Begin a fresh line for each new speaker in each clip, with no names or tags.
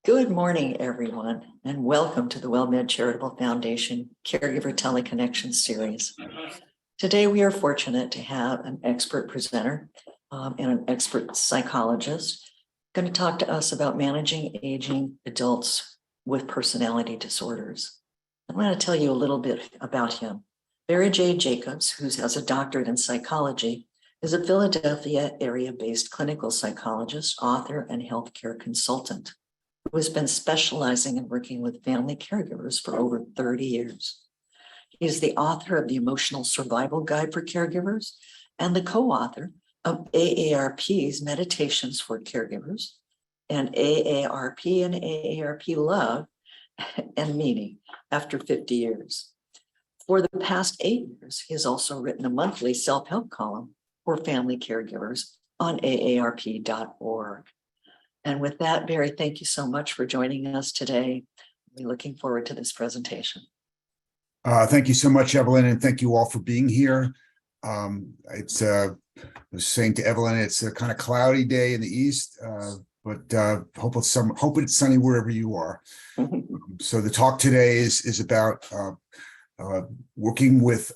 Good morning, everyone, and welcome to the WellMed Charitable Foundation Caregiver Teleconnection Series. Today, we are fortunate to have an expert presenter and an expert psychologist going to talk to us about managing aging adults with personality disorders. I'm going to tell you a little bit about him. Barry J. Jacobs, who has a doctorate in psychology, is a Philadelphia area-based clinical psychologist, author, and healthcare consultant who has been specializing in working with family caregivers for over 30 years. He is the author of the Emotional Survival Guide for Caregivers and the co-author of AARP's Meditations for Caregivers and AARP and AARP Love and Meaning after 50 years. For the past 8 years, he has also written a monthly self-help column for family caregivers on aarp.org. And with that, Barry, thank you so much for joining us today. We're looking forward to this presentation.
Thank you so much, Evelyn, and thank you all for being here. I was saying to Evelyn, it's a kind of cloudy day in the east, but hope it's sunny wherever you are. So the talk today is about working with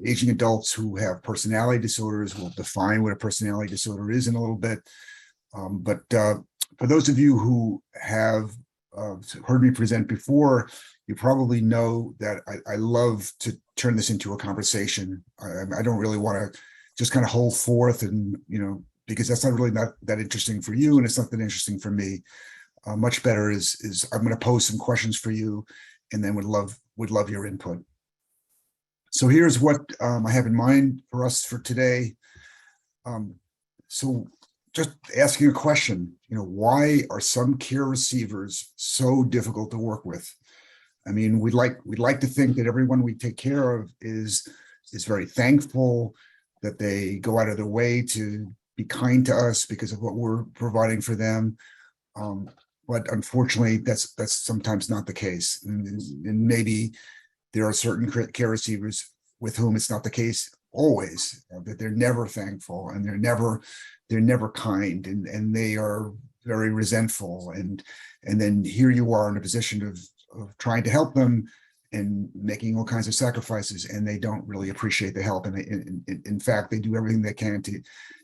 aging adults who have personality disorders. We'll define what a personality disorder is in a little bit. But for those of you who have heard me present before, you probably know that I love to turn this into a conversation. I don't really want to just kind of hold forth and, because that's not really that interesting for you, and it's not that interesting for me. Much better is I'm going to pose some questions for you, and then would love your input. So here's what I have in mind for us for today. So just asking a question, why are some care receivers so difficult to work with? I mean, we'd like to think that everyone we take care of is very thankful, that they go out of their way to be kind to us because of what we're providing for them. But unfortunately, that's sometimes not the case. And maybe there are certain care receivers with whom it's not the case always, that they're never thankful and they're never kind, and they are very resentful. And then here you are in a position of trying to help them and making all kinds of sacrifices, and they don't really appreciate the help. And in fact, they do everything they can to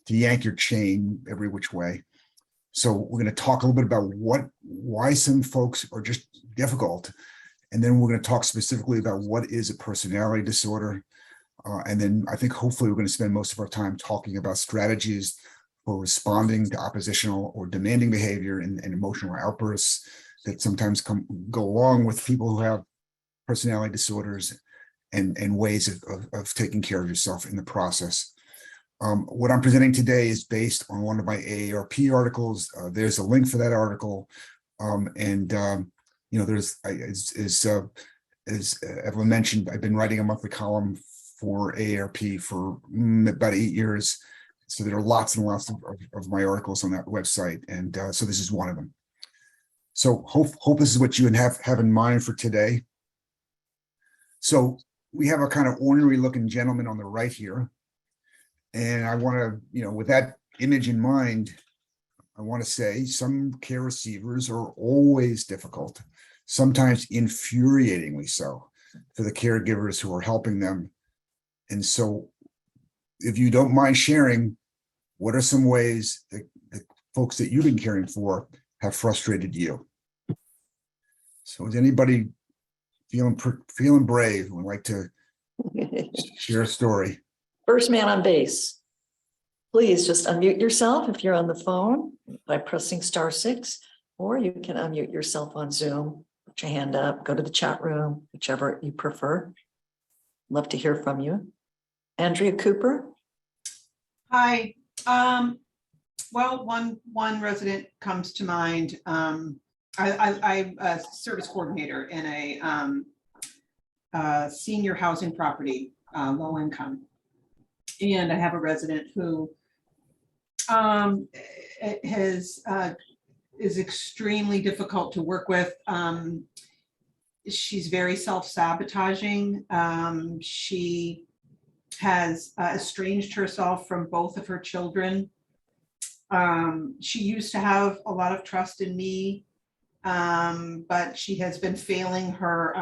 yank your chain every which way. So we're going to talk a little bit about why some folks are just difficult. And then we're going to talk specifically about what is a personality disorder. And then I think hopefully we're going to spend most of our time talking about strategies for responding to oppositional or demanding behavior and emotional outbursts that sometimes go along with people who have personality disorders, and ways of taking care of yourself in the process. What I'm presenting today is based on one of my AARP articles. There's a link for that article. There's, as Evelyn mentioned, I've been writing a monthly column for AARP for about 8 years. So there are lots and lots of my articles on that website. And so this is one of them. So hope this is what you have in mind for today. So we have a kind of ornery looking gentleman on the right here. And I want to, with that image in mind, I want to say some care receivers are always difficult, sometimes infuriatingly so, for the caregivers who are helping them. And so if you don't mind sharing, what are some ways that the folks that you've been caring for have frustrated you? So is anybody feeling brave and would like to share a story?
First man on base. Please just unmute yourself if you're on the phone by pressing *6, or you can unmute yourself on Zoom. Put your hand up, go to the chat room, whichever you prefer. Love to hear from you. Andrea Cooper.
Hi. Well, one resident comes to mind. I'm a service coordinator in a senior housing property, low income. And I have a resident who is extremely difficult to work with. She's very self-sabotaging. She has estranged herself from both of her children. She used to have a lot of trust in me. but she has been failing her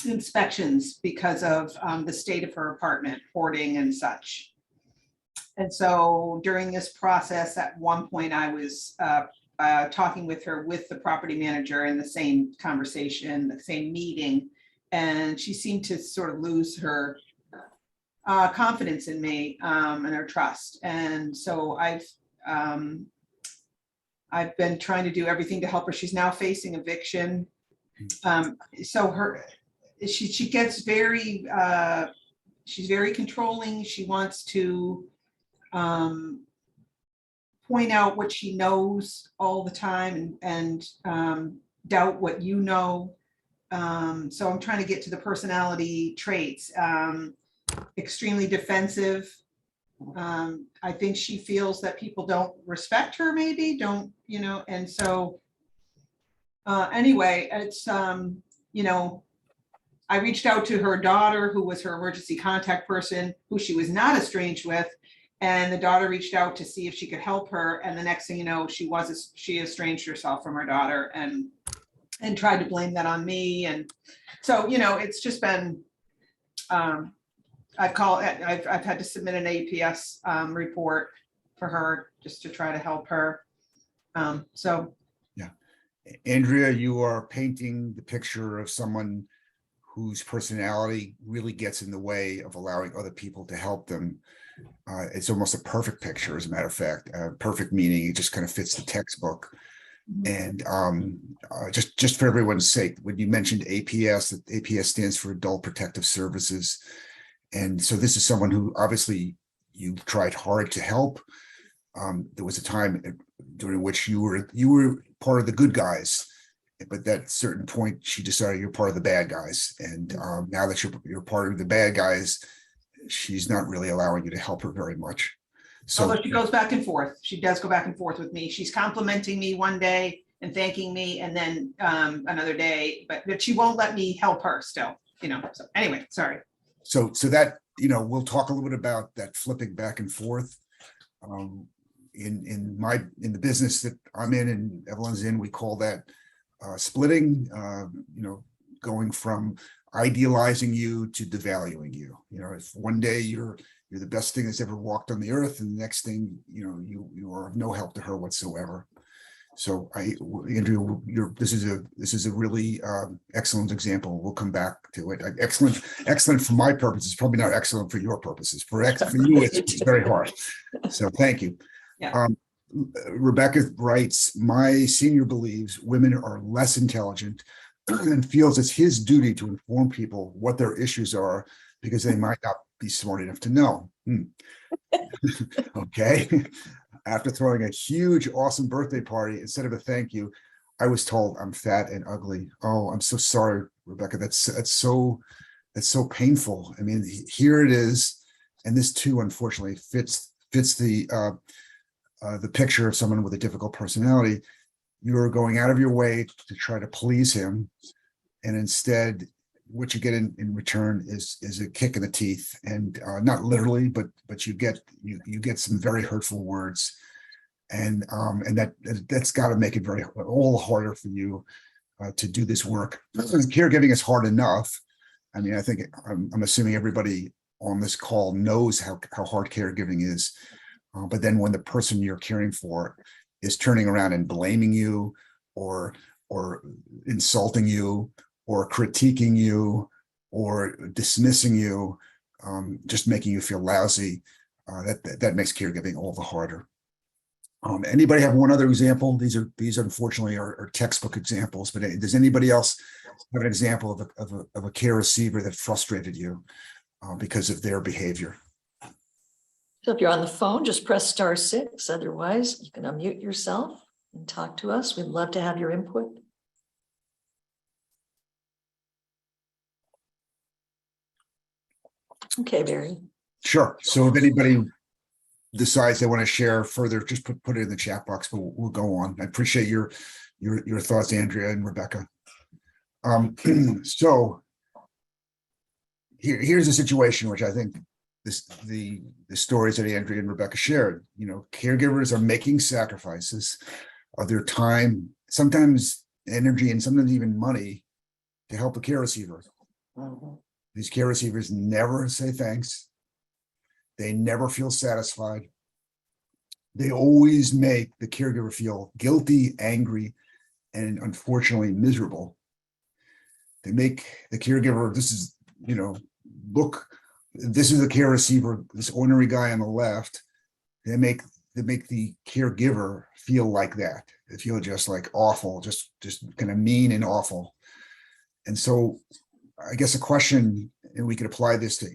inspections because of the state of her apartment, hoarding and such. And so during this process, at one point, I was talking with her with the property manager in the same conversation, the same meeting, and she seemed to sort of lose her confidence in me and her trust. And so I've been trying to do everything to help her. She's now facing eviction. So she gets very, she's very controlling. She wants to point out what she knows all the time and doubt what you know. So I'm trying to get to the personality traits. Extremely defensive. I think she feels that people don't respect her, maybe don't, and so anyway, it's, I reached out to her daughter, who was her emergency contact person, who she was not estranged with. And the daughter reached out to see if she could help her. And the next thing you know, she estranged herself from her daughter and tried to blame that on me. And so, it's just been, I've had to submit an APS report for her just to try to help her. So.
Yeah. Andrea, you are painting the picture of someone whose personality really gets in the way of allowing other people to help them. It's almost a perfect picture, as a matter of fact. Perfect meaning it just kind of fits the textbook. And just for everyone's sake, when you mentioned APS, that APS stands for Adult Protective Services. And so this is someone who obviously you've tried hard to help. There was a time during which you were part of the good guys, but at certain point she decided you're part of the bad guys. And now that you're part of the bad guys, she's not really allowing you to help her very much. So
although she goes back and forth, she does go back and forth with me. She's complimenting me one day and thanking me, and then another day, but she won't let me help her still. So anyway, sorry.
So that, we'll talk a little bit about that flipping back and forth. In the business that I'm in and Evelyn's in, we call that splitting, going from idealizing you to devaluing you. If one day you're the best thing that's ever walked on the earth, and the next thing, you are of no help to her whatsoever. So Andrea, this is a really excellent example. We'll come back to it. Excellent for my purposes, probably not excellent for your purposes. For you, it's very hard. So thank you.
Yeah.
Rebecca writes, my senior believes women are less intelligent and feels it's his duty to inform people what their issues are because they might not be smart enough to know. Okay. After throwing a huge, awesome birthday party, instead of a thank you, I was told I'm fat and ugly. Oh, I'm so sorry, Rebecca. That's so painful. I mean, here it is, and this too, unfortunately, fits the picture of someone with a difficult personality. You're going out of your way to try to please him, and instead, what you get in return is a kick in the teeth, and not literally, but you get some very hurtful words, and that's got to make it all harder for you to do this work. Caregiving is hard enough. I mean, I think I'm assuming everybody on this call knows how hard caregiving is, but then when the person you're caring for is turning around and blaming you, or insulting you, or critiquing you, or dismissing you, just making you feel lousy, that makes caregiving all the harder. Anybody have one other example? These unfortunately are textbook examples, but does anybody else have an example of a care receiver that frustrated you because of their behavior?
So if you're on the phone, just press *6. Otherwise, you can unmute yourself and talk to us. We'd love to have your input. Okay, Barry.
Sure. So if anybody decides they want to share further, just put it in the chat box, but we'll go on. I appreciate your thoughts, Andrea and Rebecca. So here's a situation which I think the stories that Andrea and Rebecca shared. Caregivers are making sacrifices of their time sometimes energy and sometimes even money to help a care receiver.
Mhm.
These care receivers never say thanks. They never feel satisfied. They always make the caregiver feel guilty, angry, and unfortunately miserable. They make the caregiver, this is, look, this is the care receiver, this ordinary guy on the left. They make the caregiver feel like that. They feel just like awful, just kind of mean and awful. And so I guess a question, and we could apply this to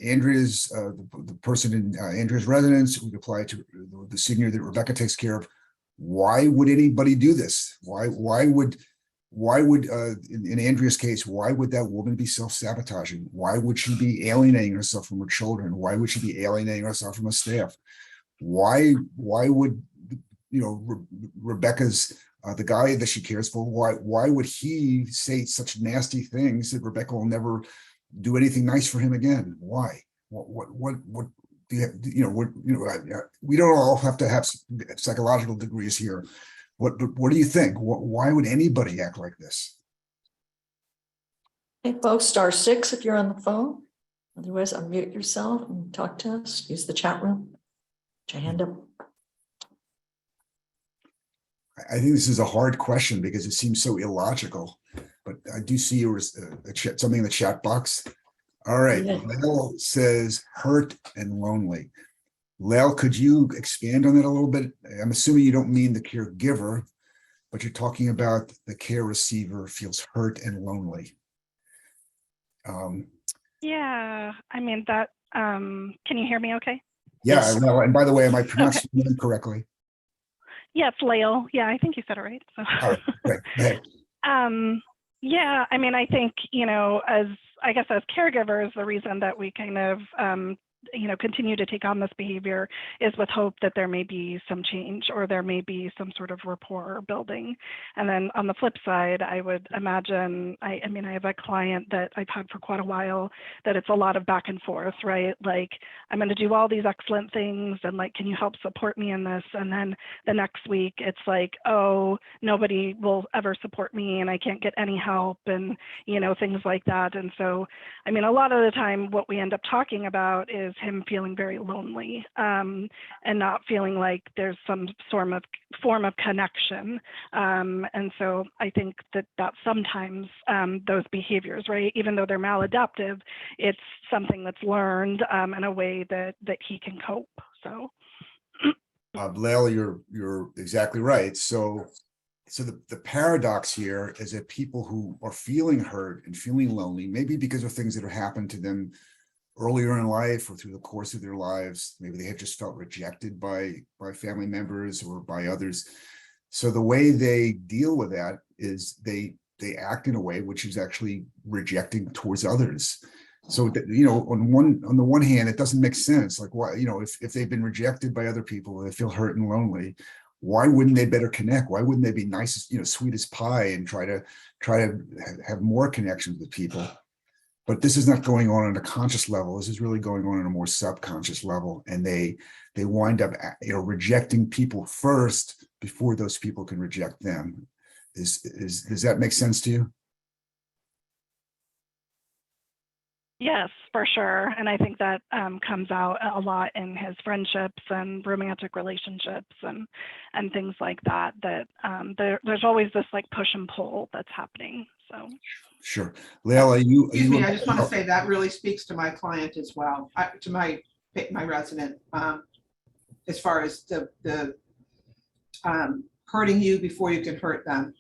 Andrea's, the person in Andrea's residence, we could apply it to the senior that Rebecca takes care of. Why would anybody do this? Why would in Andrea's case, why would that woman be self-sabotaging? Why would she be alienating herself from her children? Why would she be alienating herself from her staff? Why would, Rebecca's, the guy that she cares for, why would he say such nasty things that Rebecca will never do anything nice for him again? Why? What do you have, we don't all have to have psychological degrees here. What do you think? Why would anybody act like this?
Hey, folks, *6 if you're on the phone. Otherwise, unmute yourself and talk to us. Use the chat room. Put your hand up.
I think this is a hard question because it seems so illogical, but I do see yours, something in the chat box. All right,
Yeah.
Lel says hurt and lonely. Lel, could you expand on that a little bit? I'm assuming you don't mean the caregiver, but you're talking about the care receiver feels hurt and lonely.
Yeah, I mean that, can you hear me okay?
Yeah,
Yes.
well, and by the way, am I pronouncing your name correctly?
Yeah, it's Lael. Yeah, I think you said it right. So.
All right, great. Go ahead.
Yeah, I mean, I think, as caregivers, the reason that we kind of, continue to take on this behavior is with hope that there may be some change or there may be some sort of rapport building. And then on the flip side, I would imagine, I have a client that I've had for quite a while that it's a lot of back and forth, right? Like, I'm going to do all these excellent things and like, can you help support me in this? And then the next week it's like, oh, nobody will ever support me and I can't get any help and, things like that. And so, I mean, a lot of the time what we end up talking about is him feeling very lonely and not feeling like there's some form of connection. And so I think that sometimes those behaviors, right, even though they're maladaptive, it's something that's learned in a way that he can cope. So.
Lael, you're exactly right. So the paradox here is that people who are feeling hurt and feeling lonely, maybe because of things that have happened to them earlier in life or through the course of their lives, maybe they have just felt rejected by family members or by others. So the way they deal with that is they act in a way which is actually rejecting towards others. So that, on the one hand, it doesn't make sense. Like, why, if they've been rejected by other people, they feel hurt and lonely. Why wouldn't they better connect? Why wouldn't they be nice, sweet as pie and try to have more connections with people? But this is not going on a conscious level. This is really going on a more subconscious level, and they wind up, rejecting people first before those people can reject them. Does that make sense to you?
Yes, for sure. And I think that comes out a lot in his friendships and romantic relationships and things like that, there's always this like push and pull that's happening. So.
Sure. Lael,
Excuse me, I just want to say that really speaks to my client as well, to my resident, as far as the hurting you before you can hurt them.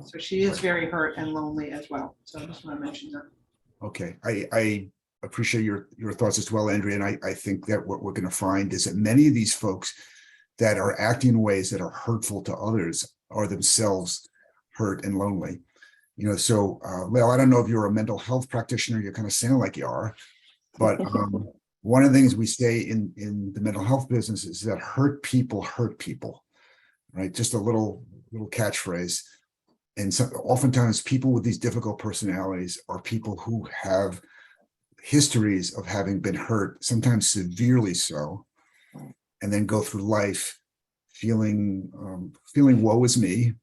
So she is very hurt and lonely as well. So I just want to mention that.
Okay, I appreciate your thoughts as well, Andrea, and I think that what we're going to find is that many of these folks that are acting in ways that are hurtful to others are themselves hurt and lonely. So Lael, I don't know if you're a mental health practitioner, you kind of sound like you are, but one of the things we say in the mental health business is that hurt people, right? Just a little catchphrase. And so oftentimes people with these difficult personalities are people who have histories of having been hurt, sometimes severely so, and then go through life feeling woe is me,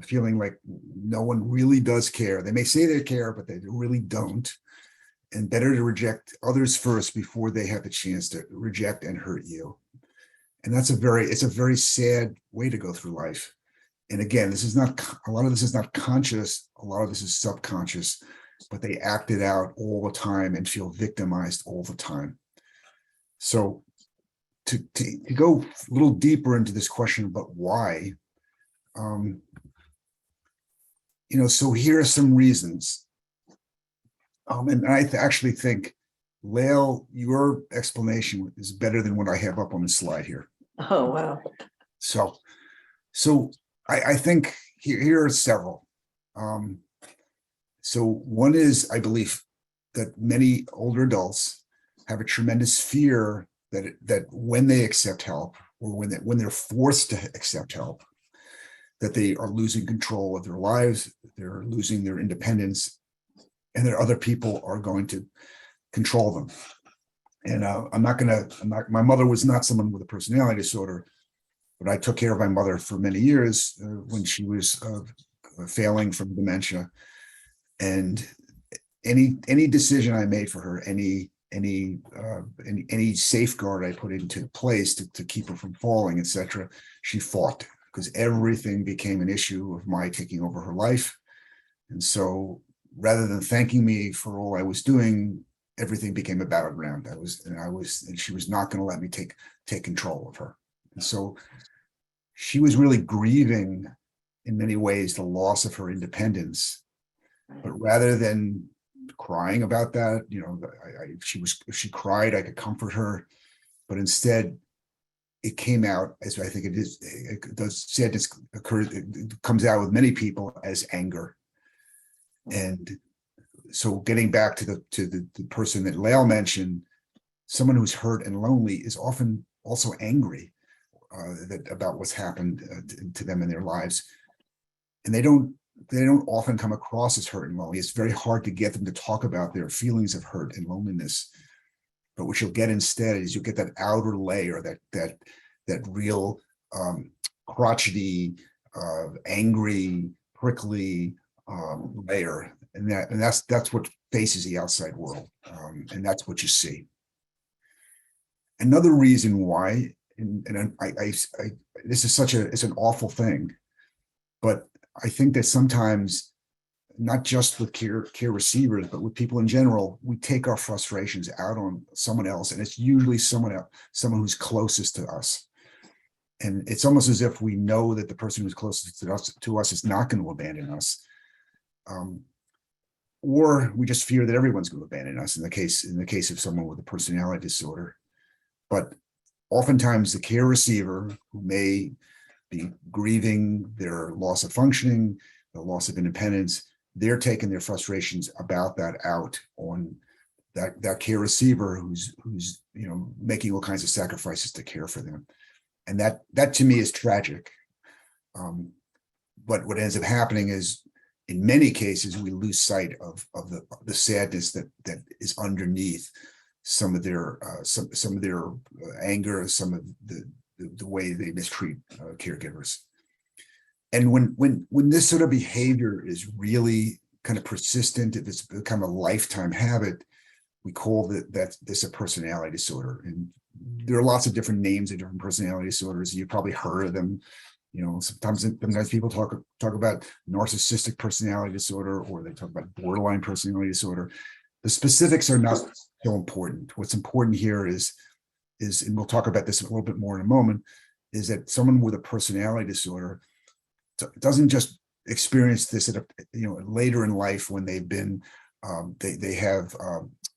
feeling like no one really does care. They may say they care, but they really don't. And better to reject others first before they have the chance to reject and hurt you. And it's a very sad way to go through life. And again, a lot of this is not conscious, a lot of this is subconscious, but they act it out all the time and feel victimized all the time. So to go a little deeper into this question about why, so here are some reasons. And I actually think, Lael, your explanation is better than what I have up on the slide here.
Oh, wow.
So I think here are several. So one is, I believe that many older adults have a tremendous fear that when they accept help, or when they're forced to accept help, that they are losing control of their lives, they're losing their independence, and that other people are going to control them. And my mother was not someone with a personality disorder, but I took care of my mother for many years when she was failing from dementia. And any decision I made for her, any safeguard I put into place to keep her from falling, etc., she fought, because everything became an issue of my taking over her life. And so rather than thanking me for all I was doing, everything became a battleground. And she was not going to let me take control of her. And so she was really grieving in many ways the loss of her independence. But rather than crying about that, if she cried, I could comfort her. But instead, it came out, as I think sadness occurs, it comes out with many people as anger. And so getting back to the person that Lael mentioned, someone who's hurt and lonely is often also angry about what's happened to them in their lives. And they don't often come across as hurt and lonely. It's very hard to get them to talk about their feelings of hurt and loneliness. But what you'll get instead is you'll get that outer layer, that real crotchety, angry, prickly layer, and that's what faces the outside world, and that's what you see. Another reason why, and I this is it's an awful thing, but I think that sometimes, not just with care receivers, but with people in general, we take our frustrations out on someone else, and it's usually someone who's closest to us. And it's almost as if we know that the person who's closest to us is not going to abandon us, or we just fear that everyone's going to abandon us. In the case of someone with a personality disorder, but oftentimes the care receiver, who may be grieving their loss of functioning, the loss of independence, they're taking their frustrations about that out on that care receiver who's making all kinds of sacrifices to care for them. And that to me is tragic. But what ends up happening is, in many cases, we lose sight of the sadness that is underneath some of their anger, some of the way they mistreat caregivers. And when this sort of behavior is really kind of persistent, if it's become a lifetime habit, we call this a personality disorder. And there are lots of different names of different personality disorders. You've probably heard of them. Sometimes people talk about narcissistic personality disorder, or they talk about borderline personality disorder. The specifics are not so important. What's important here is, and we'll talk about this a little bit more in a moment, is that someone with a personality disorder doesn't just experience this at later in life when they've been they have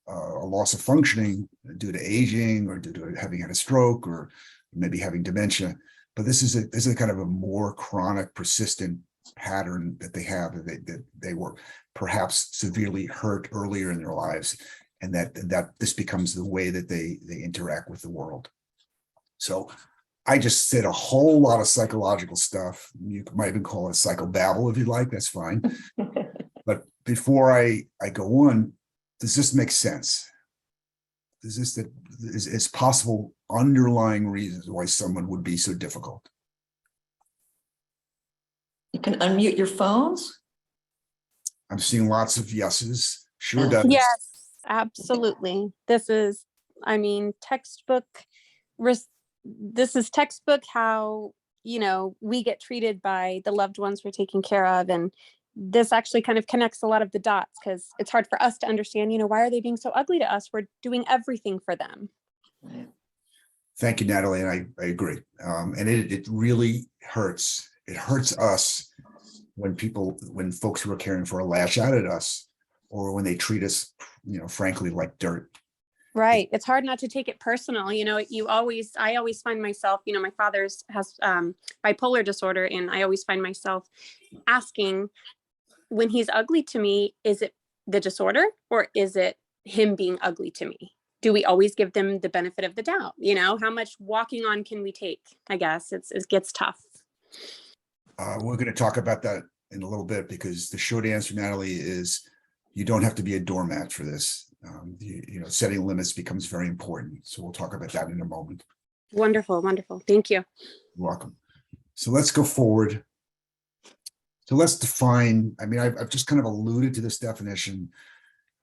a loss of functioning due to aging, or due to having had a stroke, or maybe having dementia. But this is a kind of a more chronic, persistent pattern that they have, that they were perhaps severely hurt earlier in their lives, and that this becomes the way that they interact with the world. So I just said a whole lot of psychological stuff. You might even call it psychobabble if you like, that's fine. But before I go on, does this make sense? Is possible underlying reasons why someone would be so difficult?
can unmute your phones.
I'm seeing lots of yeses. Sure
Yeah.
does.
Yes, absolutely. This is, I mean, textbook. This is textbook how, we get treated by the loved ones we're taking care of. And this actually kind of connects a lot of the dots because it's hard for us to understand, why are they being so ugly to us? We're doing everything for them.
Right.
Thank you, Natalie, and I agree. And it really hurts. It hurts us when folks who are caring for lash out at us, or when they treat us, frankly, like dirt.
Right. It's hard not to take it personal. I always find myself, my father's has bipolar disorder, and I always find myself asking, when he's ugly to me, is it the disorder or is it him being ugly to me? Do we always give them the benefit of the doubt? How much walking on can we take? I guess it gets tough.
We're going to talk about that in a little bit, because the short answer, Natalie, is you don't have to be a doormat for this. Setting limits becomes very important. So we'll talk about that in a moment.
Wonderful. Wonderful. Thank you.
You're welcome. So let's go forward. So let's define, I've just kind of alluded to this definition.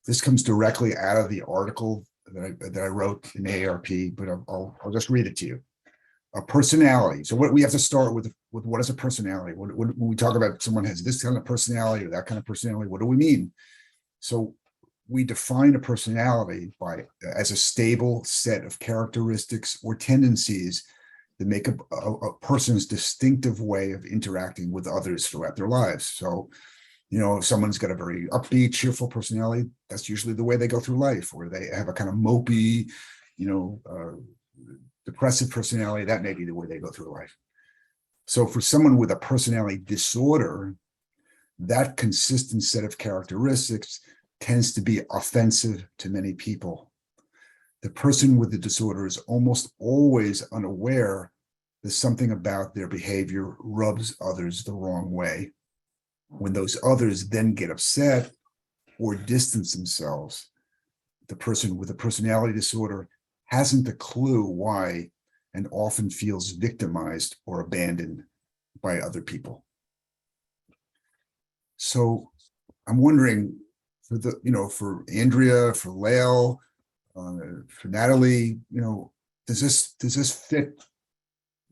This comes directly out of the article that I wrote in AARP, but I'll just read it to you. A personality. So what we have to start with what is a personality? When we talk about someone has this kind of personality or that kind of personality, what do we mean? So we define a personality as a stable set of characteristics or tendencies that make a person's distinctive way of interacting with others throughout their lives. So, if someone's got a very upbeat, cheerful personality, that's usually the way they go through life. Or they have a kind of mopey, depressive personality, that may be the way they go through life. So for someone with a personality disorder, that consistent set of characteristics tends to be offensive to many people. The person with the disorder is almost always unaware that something about their behavior rubs others the wrong way. When those others then get upset or distance themselves, the person with a personality disorder hasn't a clue why, and often feels victimized or abandoned by other people. So I'm wondering, for Andrea, for Lael, for Natalie, does this fit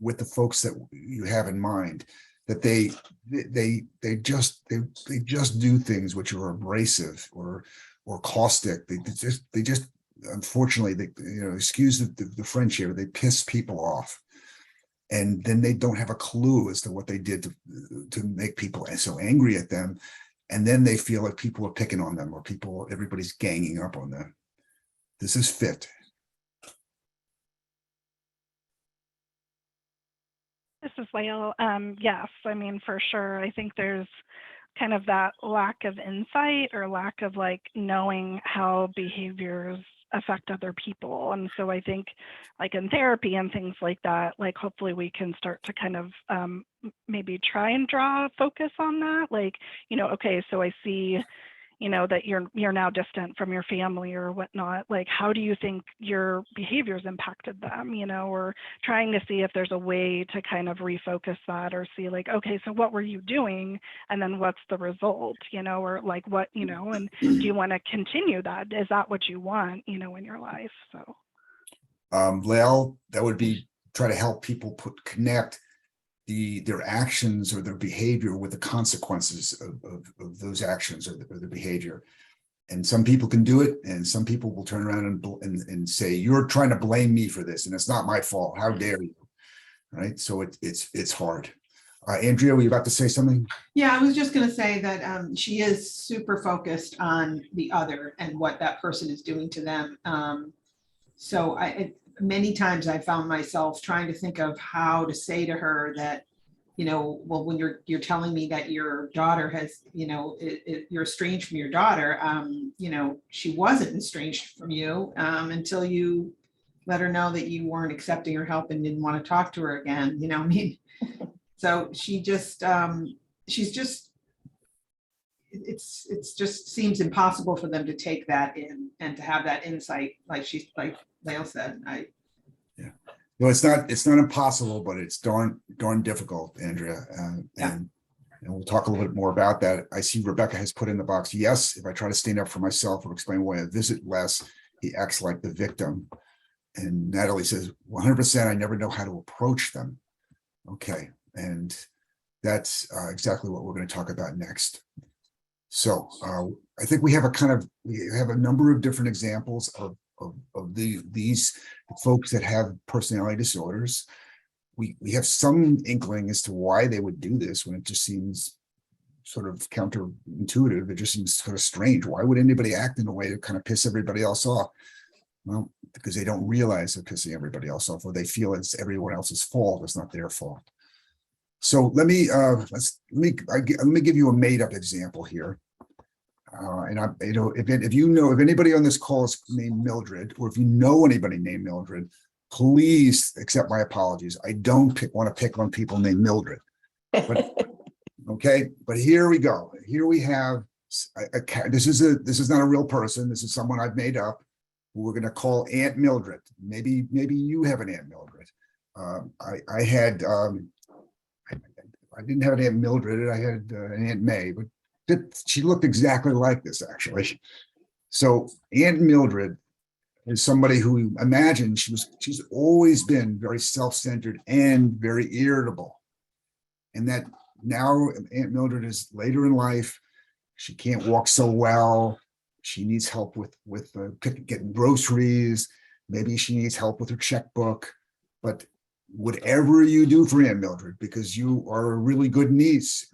with the folks that you have in mind, that they just do things which are abrasive or caustic? They just unfortunately, excuse the French here, they piss people off, and then they don't have a clue as to what they did to make people so angry at them, and then they feel like people are picking on them, or everybody's ganging up on them. Does this fit?
This is Lael. Yes, for sure. I think there's kind of that lack of insight or lack of knowing how behaviors affect other people. And so I think in therapy and things like that, hopefully we can start to kind of maybe try and draw focus on that. Okay, so I see, that you're now distant from your family or whatnot. How do you think your behaviors impacted them, or trying to see if there's a way to kind of refocus that, or see okay, so what were you doing? And then what's the result, or what, and do you want to continue that? Is that what you want, in your life? So.
Lael, that would be try to help people connect their actions or their behavior with the consequences of those actions or the behavior. And some people can do it, and some people will turn around and say, you're trying to blame me for this, and it's not my fault. How dare you? Right? So it's hard. Andrea, were you about to say something?
Yeah, I was just going to say that she is super focused on the other and what that person is doing to them. So many times I found myself trying to think of how to say to her that, well, when you're telling me that your daughter has, you're estranged from your daughter, she wasn't estranged from you until you let her know that you weren't accepting her help and didn't want to talk to her again. So she's just, it's just seems impossible for them to take that in and to have that insight, like Lael said.
No, it's not impossible, but it's darn difficult, Andrea.
Yeah.
And we'll talk a little bit more about that. I see Rebecca has put in the box, yes, if I try to stand up for myself or explain why I visit less, he acts like the victim. And Natalie says, 100%, I never know how to approach them. Okay, and that's exactly what we're going to talk about next. So I think we have a number of different examples of these folks that have personality disorders. We have some inkling as to why they would do this when it just seems sort of counterintuitive. It just seems sort of strange. Why would anybody act in a way to kind of piss everybody else off? Well, because they don't realize they're pissing everybody else off, or they feel it's everyone else's fault. It's not their fault. So let me give you a made-up example here. And if anybody on this call is named Mildred, or if you know anybody named Mildred, please accept my apologies. I don't want to pick on people named Mildred. But, okay, but here we go. Here we have this is not a real person. This is someone I've made up, who we're going to call Aunt Mildred. Maybe you have an Aunt Mildred. I didn't have an Aunt Mildred. I had an Aunt May, but she looked exactly like this, actually. So Aunt Mildred is somebody who, imagine, she's always been very self-centered and very irritable. And that now Aunt Mildred is later in life. She can't walk so well. She needs help with getting groceries. Maybe she needs help with her checkbook. But whatever you do for Aunt Mildred, because you are a really good niece,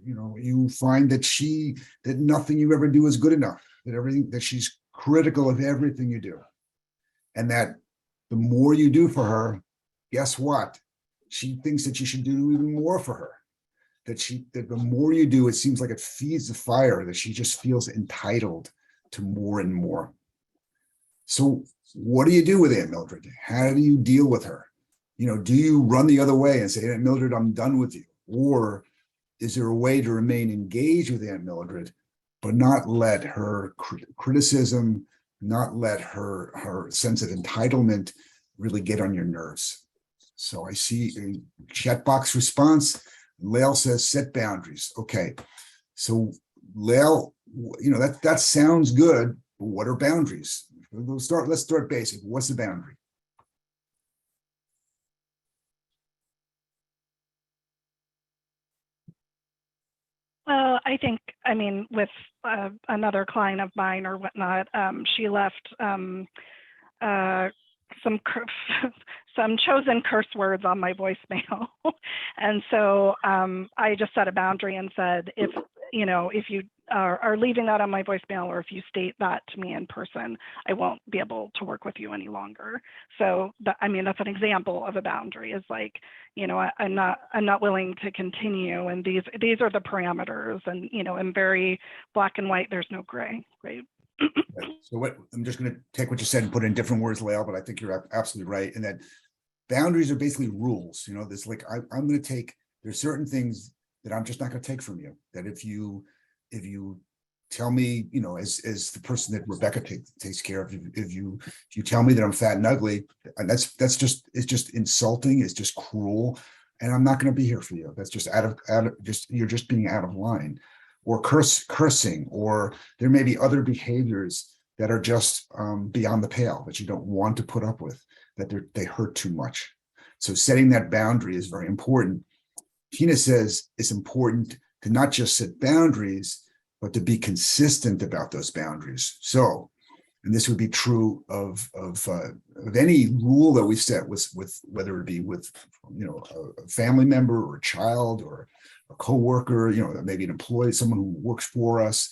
you find that nothing you ever do is good enough, that she's critical of everything you do. And that the more you do for her, guess what? She thinks that you should do even more for her. That the more you do, it seems like it feeds the fire, that she just feels entitled to more and more. So what do you do with Aunt Mildred? How do you deal with her? Do you run the other way and say, Aunt Mildred, I'm done with you? Or is there a way to remain engaged with Aunt Mildred, but not let her criticism, not let her sense of entitlement really get on your nerves? So I see a chat box response. Lael says, set boundaries. Okay. So Lael, that sounds good, but what are boundaries? Let's start basic. What's the boundary?
Well, with another client of mine or whatnot, she left some some chosen curse words on my voicemail. And so I just set a boundary and said, if you are leaving that on my voicemail, or if you state that to me in person, I won't be able to work with you any longer. So that's an example of a boundary, is like, I'm not willing to continue. And these are the parameters, and, in very black and white, there's no gray, right?
So I'm just going to take what you said and put it in different words, Lael, but I think you're absolutely right. And that boundaries are basically rules. This, like, I'm going to take, there's certain things that I'm just not going to take from you. That if you tell me, as the person that Rebecca takes care of, if you tell me that I'm fat and ugly, and it's just insulting, it's just cruel, and I'm not going to be here for you. That's just you're just being out of line. Or cursing, or there may be other behaviors that are just beyond the pale, that you don't want to put up with, that they hurt too much. So setting that boundary is very important. Tina says it's important to not just set boundaries, but to be consistent about those boundaries. So, and this would be true of any rule that we set with whether it be with a family member or a child or a coworker, maybe an employee, someone who works for us.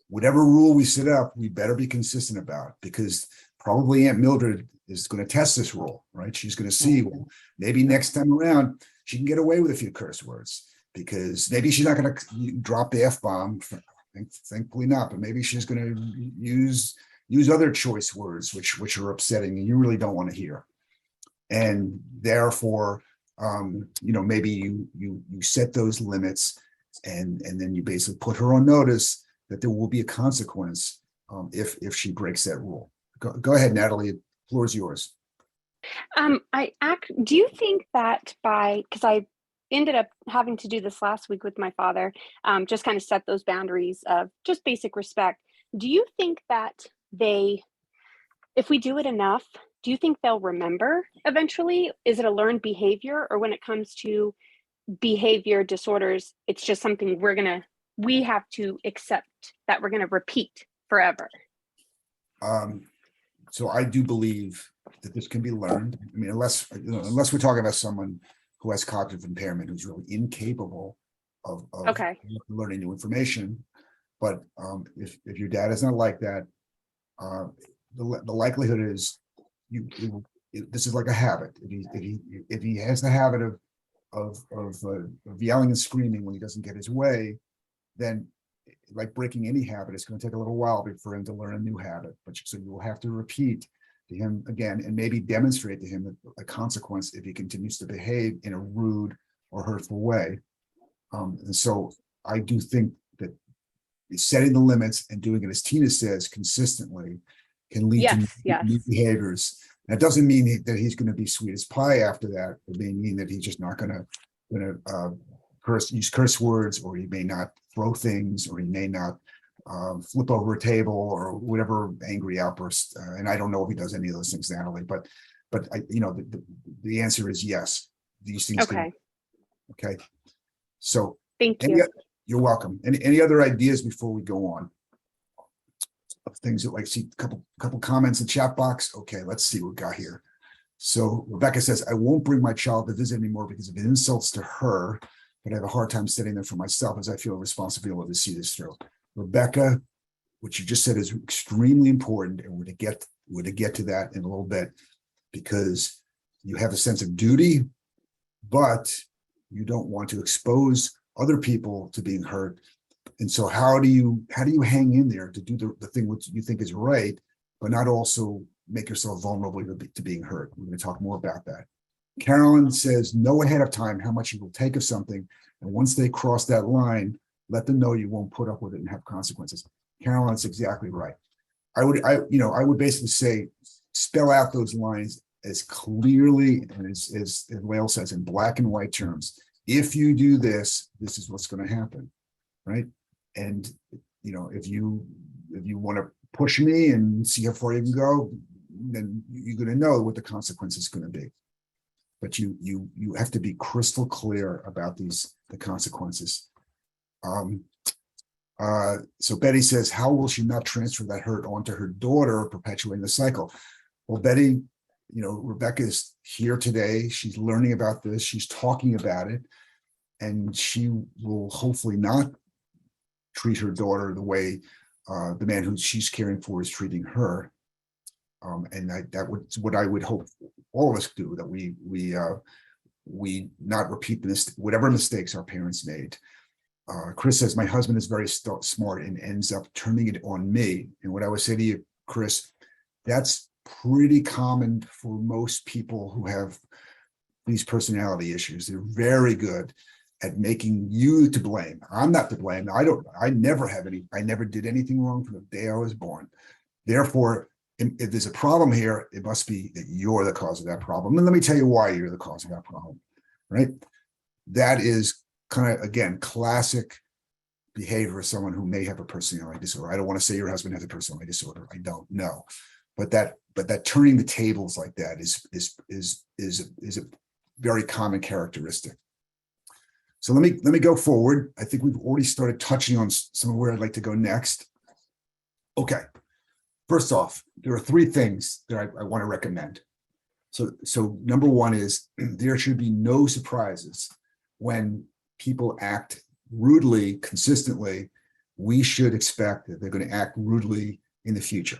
Whatever rule we set up, we better be consistent about, because probably Aunt Mildred is going to test this rule, right? She's going to see, well, maybe next time around she can get away with a few curse words, because maybe she's not going to drop the F-bomb. Thankfully not, but maybe she's going to use other choice words which are upsetting and you really don't want to hear. And therefore, maybe you set those limits, and then you basically put her on notice that there will be a consequence if she breaks that rule. Go ahead, Natalie. The floor is yours.
Do you think that because ended up having to do this last week with my father, just kind of set those boundaries of just basic respect. Do you think that if we do it enough, do you think they'll remember eventually? Is it a learned behavior, or when it comes to behavior disorders, it's just something we have to accept that we're gonna repeat forever?
So I do believe that this can be learned. I mean, unless we're talking about someone who has cognitive impairment, who's really incapable of
Okay.
learning new information. But if your dad is not like that, the likelihood is this is like a habit. If he has the habit of yelling and screaming when he doesn't get his way, then like breaking any habit, it's going to take a little while for him to learn a new habit. But so you will have to repeat to him again, and maybe demonstrate to him a consequence if he continues to behave in a rude or hurtful way. And so I do think that setting the limits and doing it, as Tina says, consistently can lead to new behaviors. That doesn't mean that he's going to be sweet as pie after that. It may mean that he's just not going to use curse words, or he may not throw things, or he may not flip over a table, or whatever angry outburst. And I don't know if he does any of those things, Natalie, but the answer is yes. These things.
Okay.
Okay. So
thank you.
You're welcome. Any other ideas before we go on? Of things that see a couple comments in chat box. Okay, let's see what we got here. So Rebecca says, I won't bring my child to visit anymore because of insults to her, but I have a hard time setting them for myself as I feel a responsibility to see this through. Rebecca, what you just said is extremely important, and we're to get to that in a little bit, because you have a sense of duty, but you don't want to expose other people to being hurt. And so how do you hang in there to do the thing which you think is right, but not also make yourself vulnerable to being hurt? We're going to talk more about that. Carolyn says, know ahead of time how much you will take of something, and once they cross that line, let them know you won't put up with it and have consequences. Carolyn's exactly right. I would basically say, spell out those lines as clearly and as Wales says, in black and white terms. If you do this, this is what's going to happen, right? And if you want to push me and see how far you can go, then you're going to know what the consequence is going to be. But you have to be crystal clear about the consequences. So Betty says, how will she not transfer that hurt onto her daughter, perpetuating the cycle? Well, Betty, Rebecca is here today. She's learning about this. She's talking about it, and she will hopefully not treat her daughter the way the man who she's caring for is treating her. And that's what I would hope all of us do, that we not repeat whatever mistakes our parents made. Chris says, my husband is very smart and ends up turning it on me. And what I would say to you, Chris, that's pretty common for most people who have these personality issues. They're very good at making you to blame. I'm not to blame. I never did anything wrong from the day I was born. Therefore, if there's a problem here, it must be that you're the cause of that problem. And let me tell you why you're the cause of that problem, right? That is kind of, again, classic behavior of someone who may have a personality disorder. I don't want to say your husband has a personality disorder. I don't know. But that turning the tables like that is a very common characteristic. So let me go forward. I think we've already started touching on some of where I'd like to go next. Okay. First off, there are three things that I want to recommend. So number one is there should be no surprises when people act rudely consistently. We should expect that they're going to act rudely in the future.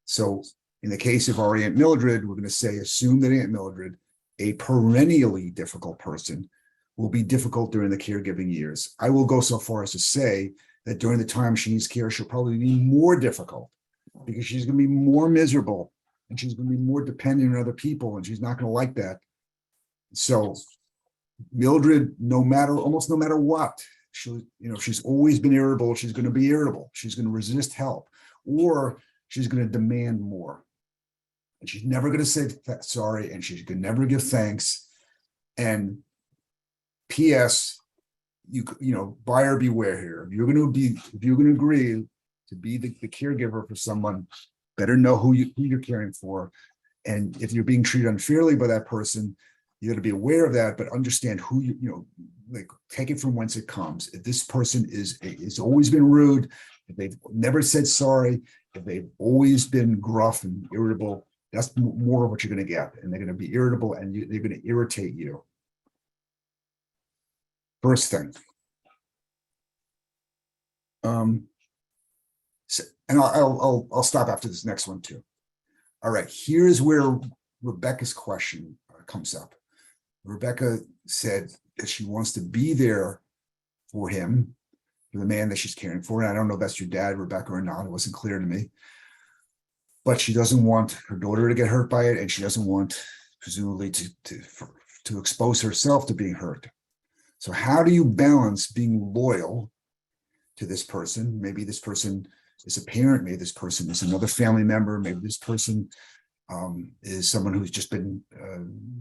So in the case of our Aunt Mildred, we're going to say, assume that Aunt Mildred, a perennially difficult person, will be difficult during the caregiving years. I will go so far as to say that during the time she needs care, she'll probably be more difficult, because she's going to be more miserable, and she's going to be more dependent on other people, and she's not going to like that. So Mildred, almost no matter what, she's always been irritable. She's going to be irritable. She's going to resist help, or she's going to demand more. And she's never going to say sorry, and she's going to never give thanks. And P.S. Buyer beware here. If you're going to agree to be the caregiver for someone, better know who you're caring for. And if you're being treated unfairly by that person, you got to be aware of that, but understand who like take it from whence it comes. If this person is always been rude, if they've never said sorry, if they've always been gruff and irritable, that's more of what you're going to get. And they're going to be irritable and they're going to irritate you. First thing. And I'll stop after this next one too. All right, here's where Rebecca's question comes up. Rebecca said that she wants to be there for him, for the man that she's caring for. And I don't know if that's your dad, Rebecca, or not. It wasn't clear to me. But she doesn't want her daughter to get hurt by it, and she doesn't want, presumably, to expose herself to being hurt. So how do you balance being loyal to this person? Maybe this person is a parent, maybe this person is another family member, maybe this person is someone who's just been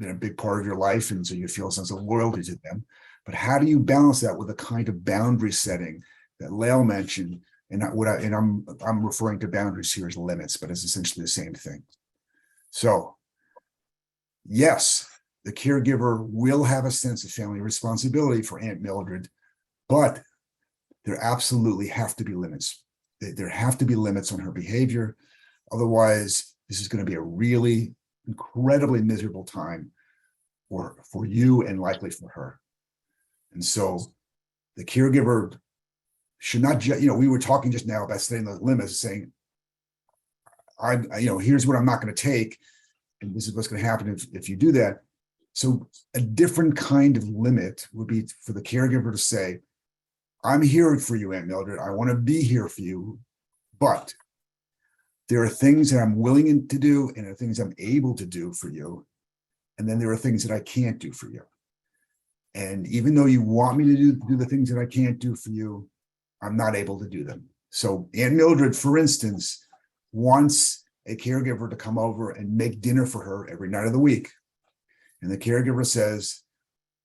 a big part of your life, and so you feel a sense of loyalty to them. But how do you balance that with the kind of boundary setting that Lael mentioned? And I'm referring to boundaries here as limits, but it's essentially the same thing. So, yes, the caregiver will have a sense of family responsibility for Aunt Mildred, but there absolutely have to be limits. There have to be limits on her behavior. Otherwise, this is going to be a really incredibly miserable time for you and likely for her. And so the caregiver should not, we were talking just now about setting those limits, saying, here's what I'm not going to take, and this is what's going to happen if you do that. So a different kind of limit would be for the caregiver to say, I'm here for you, Aunt Mildred. I want to be here for you, but there are things that I'm willing to do and there are things I'm able to do for you. And then there are things that I can't do for you. And even though you want me to do the things that I can't do for you, I'm not able to do them. So Aunt Mildred, for instance, wants a caregiver to come over and make dinner for her every night of the week. And the caregiver says,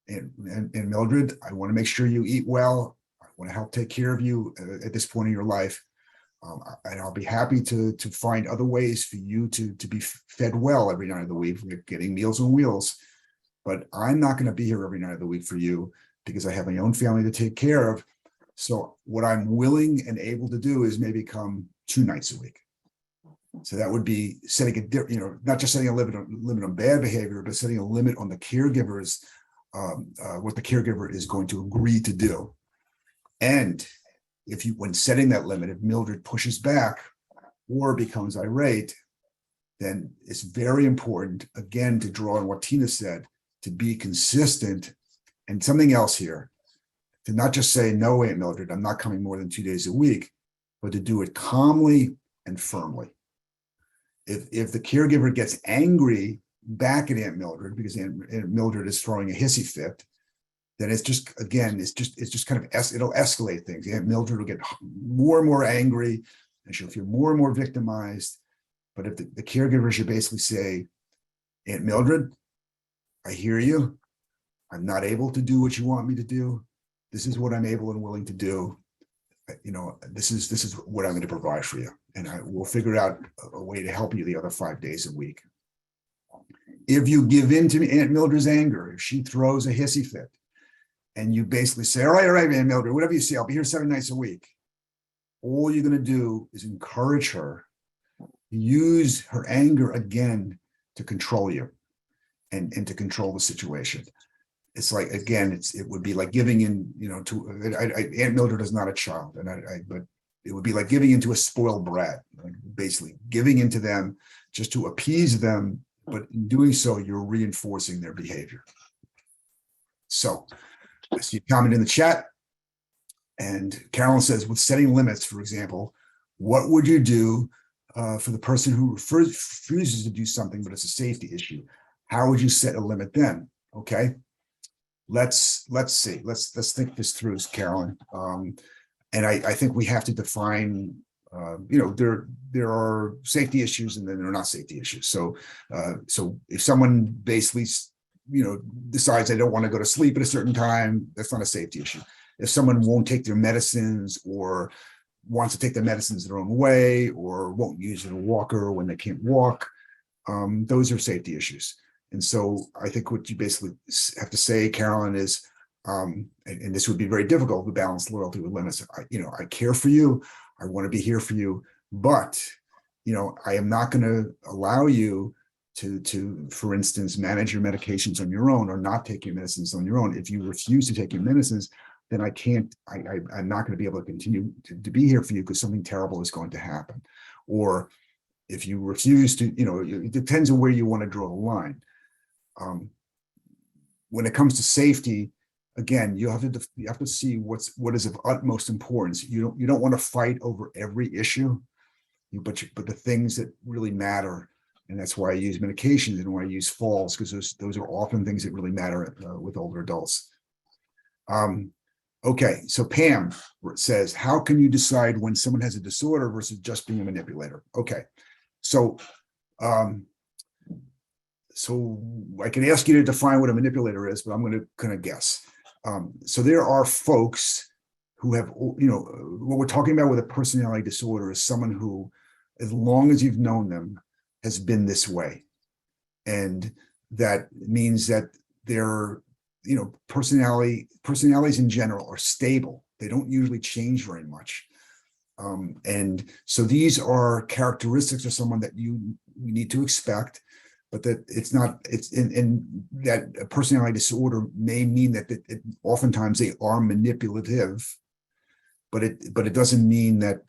Aunt Mildred, I want to make sure you eat well. I want to help take care of you at this point in your life. And I'll be happy to find other ways for you to be fed well every night of the week. We're getting Meals on Wheels. But I'm not going to be here every night of the week for you because I have my own family to take care of. So what I'm willing and able to do is maybe come 2 nights a week. So that would be setting a, not just setting a limit on bad behavior, but setting a limit on the caregivers, what the caregiver is going to agree to do. And when setting that limit, if Mildred pushes back or becomes irate, then it's very important, again, to draw on what Tina said, to be consistent. And something else here, to not just say, no, Aunt Mildred, I'm not coming more than 2 days a week, but to do it calmly and firmly. If the caregiver gets angry back at Aunt Mildred because Aunt Mildred is throwing a hissy fit, then it's just, again, it's just kind of, it'll escalate things. Aunt Mildred will get more and more angry and she'll feel more and more victimized. But if the caregiver should basically say, Aunt Mildred, I hear you. I'm not able to do what you want me to do. This is what I'm able and willing to do. This is what I'm going to provide for you. And I will figure out a way to help you the other 5 days a week. If you give in to Aunt Mildred's anger, if she throws a hissy fit, and you basically say, all right, Aunt Mildred, whatever you say, I'll be here 7 nights a week. All you're going to do is encourage her, use her anger again to control you and to control the situation. It's like, again, it would be like giving in, Aunt Mildred is not a child, but it would be like giving into a spoiled brat, like basically giving into them just to appease them. But in doing so, you're reinforcing their behavior. So, I see a comment in the chat, and Carolyn says, with setting limits, for example, what would you do for the person who refuses to do something, but it's a safety issue? How would you set a limit then? Okay, let's see. Let's think this through, Carolyn. And I think we have to define. There are safety issues, and then there are not safety issues. So if someone basically decides they don't want to go to sleep at a certain time, that's not a safety issue. If someone won't take their medicines or wants to take their medicines their own way or won't use a walker when they can't walk, those are safety issues. And so I think what you basically have to say, Carolyn, is, and this would be very difficult to balance loyalty with limits. I care for you. I want to be here for you, but, I am not going to allow you to, for instance, manage your medications on your own or not take your medicines on your own. If you refuse to take your medicines, then I'm not going to be able to continue to be here for you because something terrible is going to happen. Or if you refuse to, it depends on where you want to draw the line. When it comes to safety, again, you have to see what is of utmost importance. You don't want to fight over every issue, but the things that really matter. And that's why I use medications and why I use falls, because those are often things that really matter with older adults. Okay, so Pam says, how can you decide when someone has a disorder versus just being a manipulator? Okay, so so I can ask you to define what a manipulator is, but I'm going to kind of guess. So there are folks who have, what we're talking about with a personality disorder is someone who, as long as you've known them, has been this way. And that means that their, personalities in general are stable. They don't usually change very much. And so these are characteristics of someone that you need to expect, but that and that a personality disorder may mean that oftentimes they are manipulative, but it doesn't mean that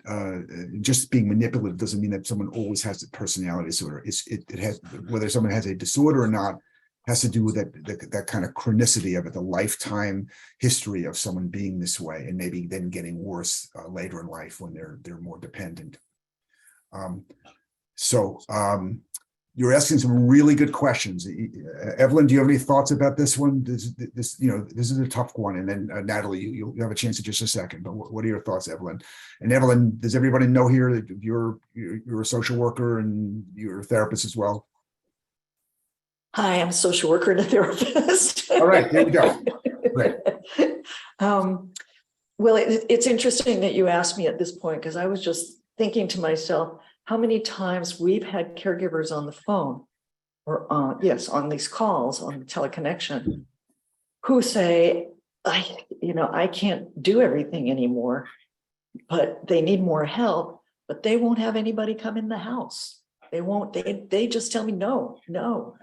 just being manipulative doesn't mean that someone always has a personality disorder. It has, whether someone has a disorder or not, has to do with that kind of chronicity of it, the lifetime history of someone being this way, and maybe then getting worse later in life when they're more dependent. You're asking some really good questions. Evelyn, do you have any thoughts about this one? This is a tough one. And then Natalie, you'll have a chance in just a second. But what are your thoughts, Evelyn? And Evelyn, does everybody know here that you're a social worker and you're a therapist as well?
Hi, I'm a social worker and a therapist.
All right, there you go. Great.
Well, it's interesting that you asked me at this point, because I was just thinking to myself, how many times we've had caregivers on the phone or on these calls on the teleconnection who say, I can't do everything anymore, but they need more help, but they won't have anybody come in the house. They just tell me, no,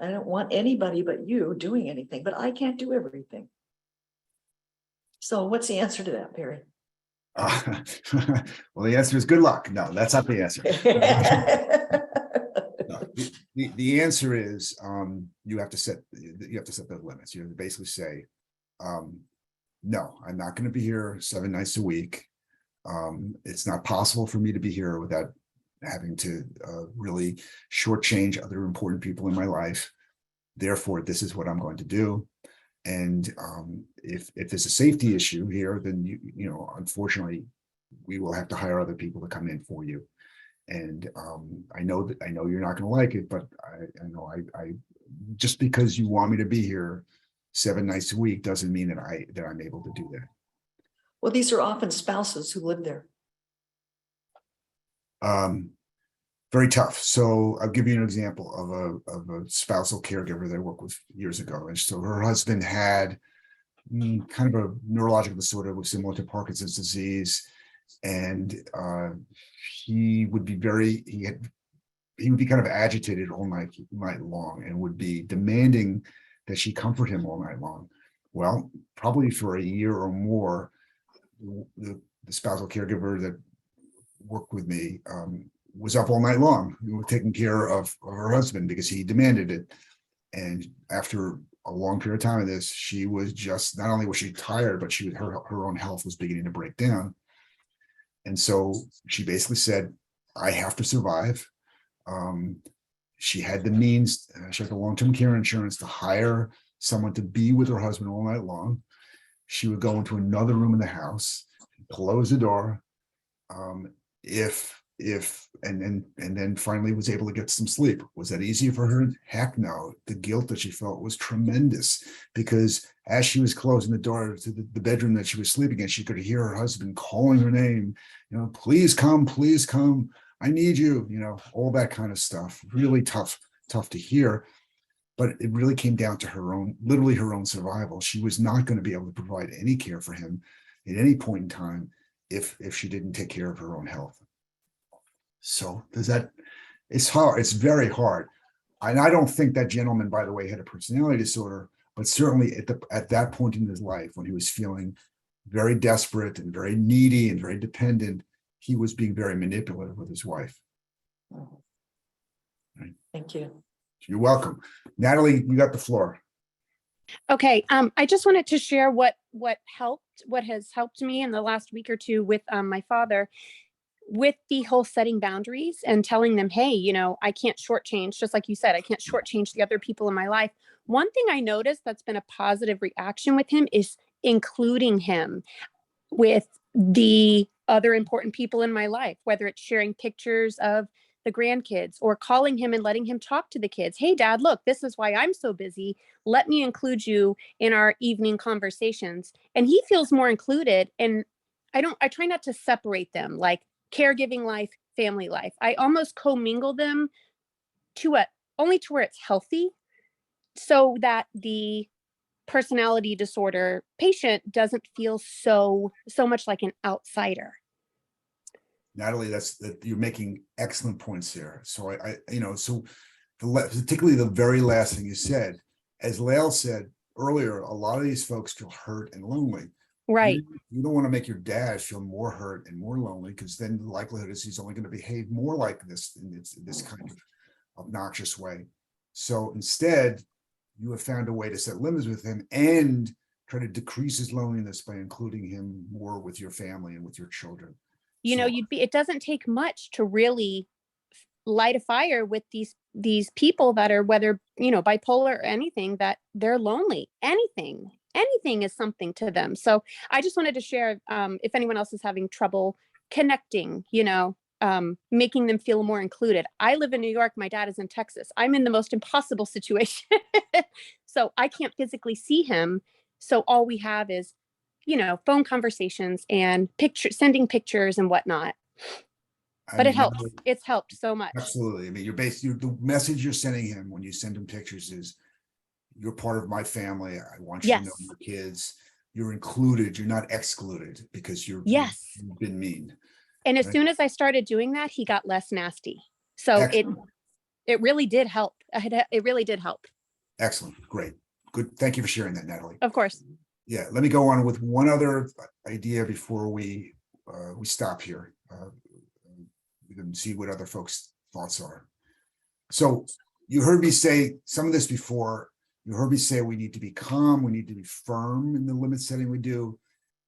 I don't want anybody but you doing anything, but I can't do everything. So what's the answer to that, Perry?
Well, the answer is good luck. No, that's not the answer. No, the answer is you have to set those limits. You have to basically say, no, I'm not going to be here 7 nights a week. It's not possible for me to be here without having to really shortchange other important people in my life. Therefore, this is what I'm going to do. And if there's a safety issue here, then unfortunately, we will have to hire other people to come in for you. And I know you're not going to like it, but I just because you want me to be here 7 nights a week doesn't mean that I'm able to do that.
Well, these are often spouses who live there.
Very tough. So I'll give you an example of a spousal caregiver that I worked with years ago. And so her husband had kind of a neurological disorder similar to Parkinson's disease. And he would be kind of agitated all night long and would be demanding that she comfort him all night long. Well, probably for a year or more, the spousal caregiver that worked with me was up all night long, taking care of her husband because he demanded it. And after a long period of time of this, she was just, not only was she tired, but her own health was beginning to break down. And so she basically said, I have to survive. She had the means, she had the long-term care insurance to hire someone to be with her husband all night long. She would go into another room in the house, close the door. If and then finally was able to get some sleep. Was that easy for her? Heck no. The guilt that she felt was tremendous, because as she was closing the door to the bedroom that she was sleeping in, she could hear her husband calling her name, please come, I need you, all that kind of stuff. Really tough to hear. But it really came down to literally her own survival. She was not going to be able to provide any care for him at any point in time if she didn't take care of her own health. So it's hard. It's very hard. And I don't think that gentleman, by the way, had a personality disorder, but certainly at that point in his life, when he was feeling very desperate and very needy and very dependent, he was being very manipulative with his wife. Right.
Thank you.
You're welcome. Natalie, you got the floor.
Okay. I just wanted to share what has helped me in the last week or two with my father, with the whole setting boundaries and telling them, hey, I can't shortchange, just like you said, I can't shortchange the other people in my life. One thing I noticed that's been a positive reaction with him is including him with the other important people in my life, whether it's sharing pictures of the grandkids or calling him and letting him talk to the kids. Hey, Dad, look, this is why I'm so busy. Let me include you in our evening conversations. And he feels more included. And I try not to separate them, like caregiving life, family life. I almost commingle them only to where it's healthy, so that the personality disorder patient doesn't feel so much like an outsider.
Natalie, you're making excellent points there. So particularly the very last thing you said, as Lael said earlier, a lot of these folks feel hurt and lonely.
Right.
You don't want to make your dad feel more hurt and more lonely, because then the likelihood is he's only going to behave more like this in this kind of obnoxious way. So instead, you have found a way to set limits with him and try to decrease his loneliness by including him more with your family and with your children.
It doesn't take much to really light a fire with these people that are, whether, bipolar or anything, that they're lonely. Anything is something to them. So I just wanted to share, if anyone else is having trouble connecting, making them feel more included. I live in New York. My dad is in Texas. I'm in the most impossible situation. So I can't physically see him. So all we have is, phone conversations and sending pictures and whatnot. But it helps. It's helped so much.
Absolutely. I mean, the message you're sending him when you send him pictures is, you're part of my family. I want you to know your kids. You're included. You're not excluded because you've been mean.
And as soon as I started doing that, he got less nasty. So excellent. It really did help. It really did help.
Excellent. Great. Good. Thank you for sharing that, Natalie.
Of course.
Yeah. Let me go on with one other idea before we stop here. We can see what other folks' thoughts are. So you heard me say some of this before. You heard me say we need to be calm. We need to be firm in the limit setting we do.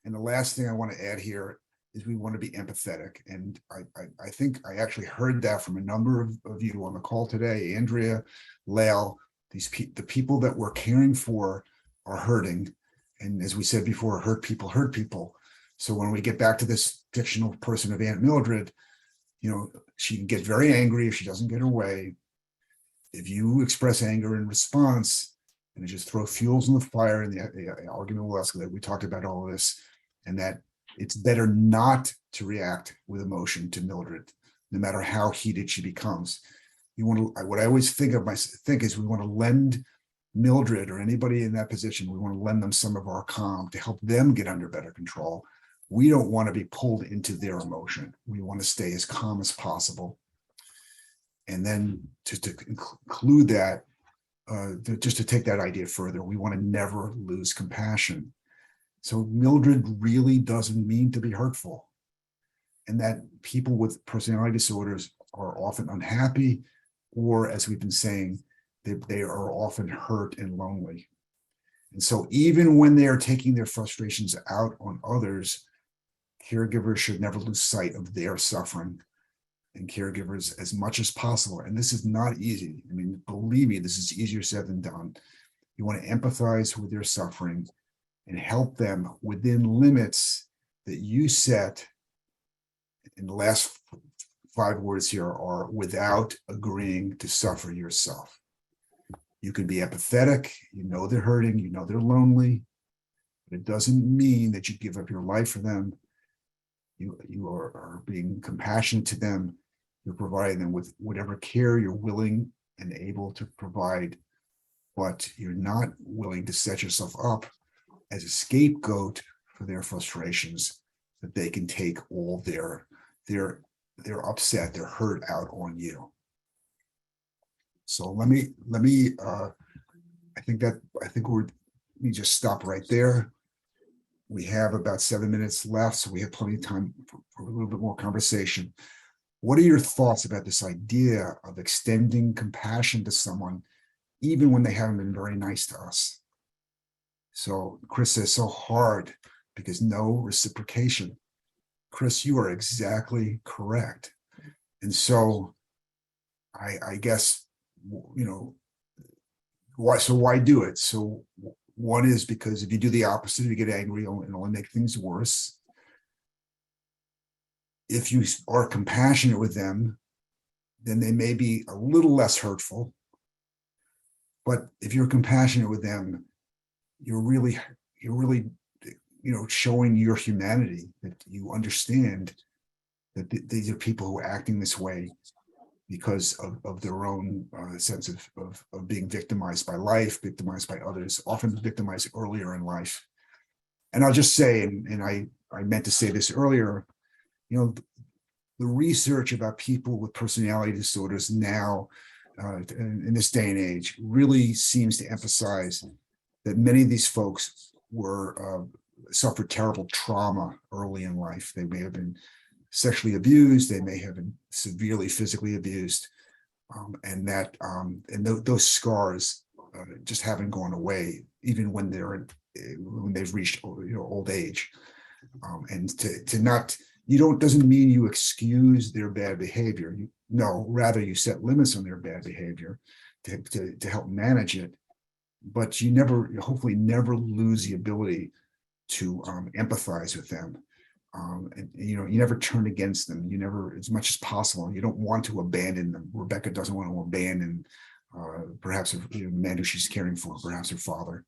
And the last thing I want to add here is we want to be empathetic. And I think I actually heard that from a number of you on the call today. Andrea, Lael, the people that we're caring for are hurting. And as we said before, hurt people. So when we get back to this fictional person of Aunt Mildred, she can get very angry if she doesn't get her way. If you express anger in response, and just throw fuels in the fire, and the argument will escalate. We talked about all of this, and that it's better not to react with emotion to Mildred, no matter how heated she becomes. What I always think is we want to lend Mildred or anybody in that position, we want to lend them some of our calm to help them get under better control. We don't want to be pulled into their emotion. We want to stay as calm as possible. And then to include that, just to take that idea further, we want to never lose compassion. So Mildred really doesn't mean to be hurtful. And that people with personality disorders are often unhappy, or as we've been saying, they are often hurt and lonely. And so even when they are taking their frustrations out on others, caregivers should never lose sight of their suffering, and caregivers as much as possible. And this is not easy. I mean, believe me, this is easier said than done. You want to empathize with their suffering and help them within limits that you set in the last 5 words here are without agreeing to suffer yourself. You can be empathetic, you know they're hurting, you know they're lonely, but it doesn't mean that you give up your life for them. You are being compassionate to them. You're providing them with whatever care you're willing and able to provide, but you're not willing to set yourself up as a scapegoat for their frustrations, that they can take all their upset, their hurt out on you. So let me I think let me just stop right there. We have about 7 minutes left, so we have plenty of time for a little bit more conversation. What are your thoughts about this idea of extending compassion to someone, even when they haven't been very nice to us? So Chris says, so hard because no reciprocation. Chris, you are exactly correct. And so I guess, why do it? So one is because if you do the opposite, you get angry and only make things worse. If you are compassionate with them, then they may be a little less hurtful. But if you're compassionate with them, you're really showing your humanity, that you understand that these are people who are acting this way because of their own sense of being victimized by life, victimized by others, often victimized earlier in life. And I'll just say, and I meant to say this earlier, the research about people with personality disorders now, in this day and age, really seems to emphasize that many of these folks suffered terrible trauma early in life. They may have been sexually abused, they may have been severely physically abused, and those scars just haven't gone away, even when they've reached old age. And doesn't mean you excuse their bad behavior. Rather you set limits on their bad behavior to help manage it. But you hopefully never lose the ability to empathize with them. And you never turn against them. You never, as much as possible, you don't want to abandon them. Rebecca doesn't want to abandon perhaps the man who she's caring for, perhaps her father.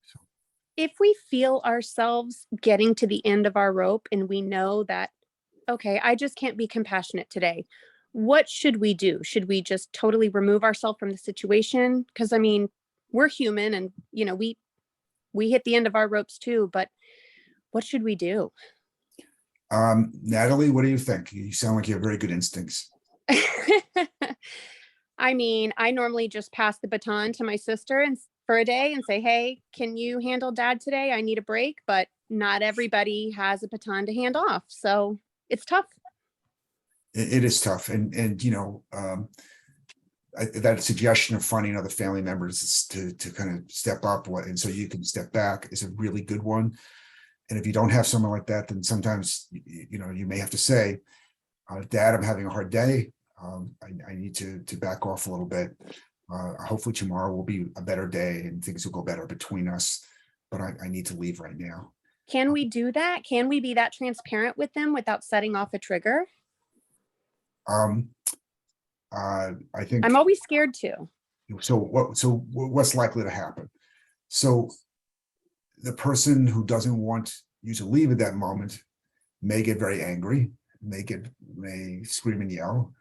So.
If we feel ourselves getting to the end of our rope and we know that, okay, I just can't be compassionate today, what should we do? Should we just totally remove ourselves from the situation? Because we're human, and we hit the end of our ropes too, but what should we do?
Natalie, what do you think? You sound like you have very good instincts.
I normally just pass the baton to my sister for a day and say, hey, can you handle dad today? I need a break, but not everybody has a baton to hand off. So it's tough.
It is tough. And that suggestion of finding other family members to kind of step up and so you can step back is a really good one. And if you don't have someone like that, then sometimes, you may have to say, Dad, I'm having a hard day. I need to back off a little bit. Hopefully tomorrow will be a better day and things will go better between us, but I need to leave right now.
Can we do that? Can we be that transparent with them without setting off a trigger?
I think
I'm always scared to.
So what's likely to happen? So the person who doesn't want you to leave at that moment may get very angry, may scream and yell.